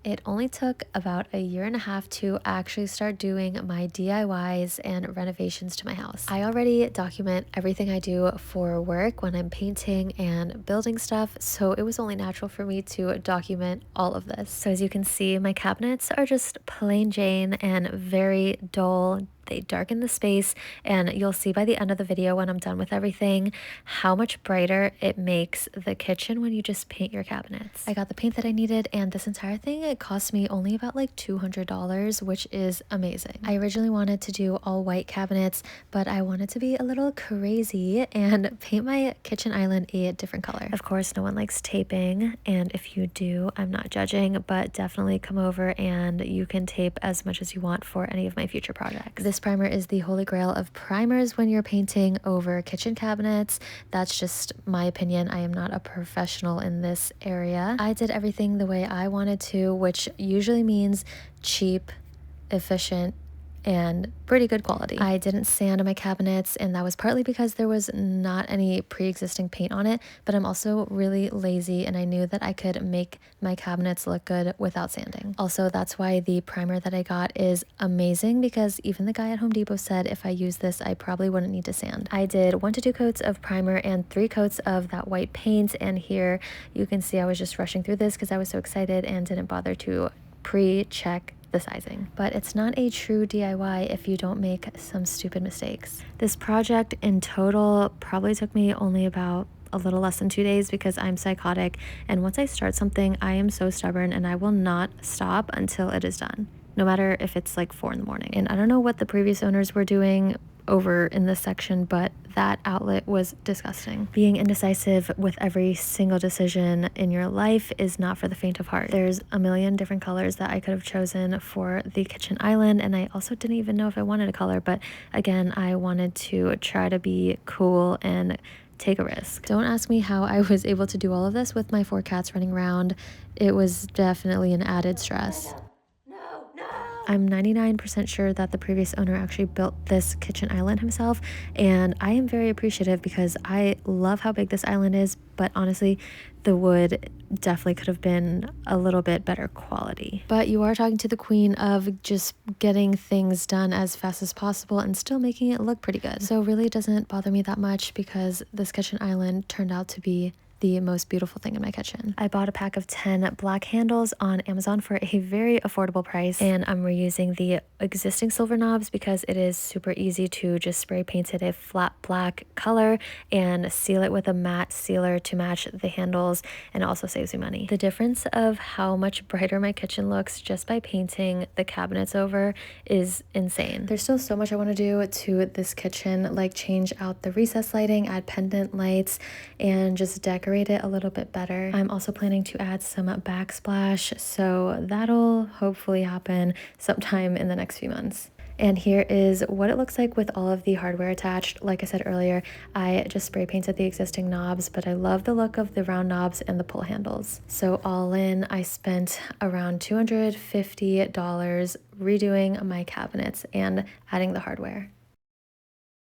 It only took about a year and a half to actually start doing my DIYs and renovations to my house. I already document everything I do for work when I'm painting and building stuff, so it was only natural for me to document all of this. So as you can see, my cabinets are just plain Jane and very dull. They darken the space, and you'll see by the end of the video when I'm done with everything how much brighter it makes the kitchen when you just paint your cabinets. I got the paint that I needed, and this entire thing, it cost me only about like $200, which is amazing. I originally wanted to do all white cabinets, but I wanted to be a little crazy and paint my kitchen island a different color. Of course, no one likes taping, and if you do, I'm not judging, but definitely come over and you can tape as much as you want for any of my future projects. This primer is the holy grail of primers when you're painting over kitchen cabinets. That's just my opinion. I am not a professional in this area. I did everything the way I wanted to, which usually means cheap, efficient, and pretty good quality. I didn't sand my cabinets, and that was partly because there was not any pre-existing paint on it, but I'm also really lazy and I knew that I could make my cabinets look good without sanding. Also, that's why the primer that I got is amazing, because even the guy at Home Depot said if I use this, I probably wouldn't need to sand. I did 1 to 2 coats of primer and 3 coats of that white paint, and here you can see I was just rushing through this because I was so excited and didn't bother to pre-check the sizing. But it's not a true DIY if you don't make some stupid mistakes. This project in total probably took me only about a little less than 2 days because I'm psychotic, and once I start something, I am so stubborn and I will not stop until it is done, no matter if it's like 4 in the morning. And I don't know what the previous owners were doing over in this section, but that outlet was disgusting. Being indecisive with every single decision in your life is not for the faint of heart. There's a million different colors that I could have chosen for the kitchen island, and I also didn't even know if I wanted a color, but again, I wanted to try to be cool and take a risk. Don't ask me how I was able to do all of this with my 4 cats running around. It was definitely an added stress. I'm 99% sure that the previous owner actually built this kitchen island himself, and I am very appreciative because I love how big this island is, but honestly, the wood definitely could have been a little bit better quality. But you are talking to the queen of just getting things done as fast as possible and still making it look pretty good. So really it doesn't bother me that much because this kitchen island turned out to be the most beautiful thing in my kitchen. I bought a pack of 10 black handles on Amazon for a very affordable price, and I'm reusing the existing silver knobs because it is super easy to just spray paint it a flat black color and seal it with a matte sealer to match the handles, and it also saves you money. The difference of how much brighter my kitchen looks just by painting the cabinets over is insane. There's still so much I want to do to this kitchen, like change out the recess lighting, add pendant lights, and just decorate it a little bit better. I'm also planning to add some backsplash, so that'll hopefully happen sometime in the next few months. And here is what it looks like with all of the hardware attached. Like I said earlier, I just spray painted the existing knobs, but I love the look of the round knobs and the pull handles. So all in, I spent around $250 redoing my cabinets and adding the hardware.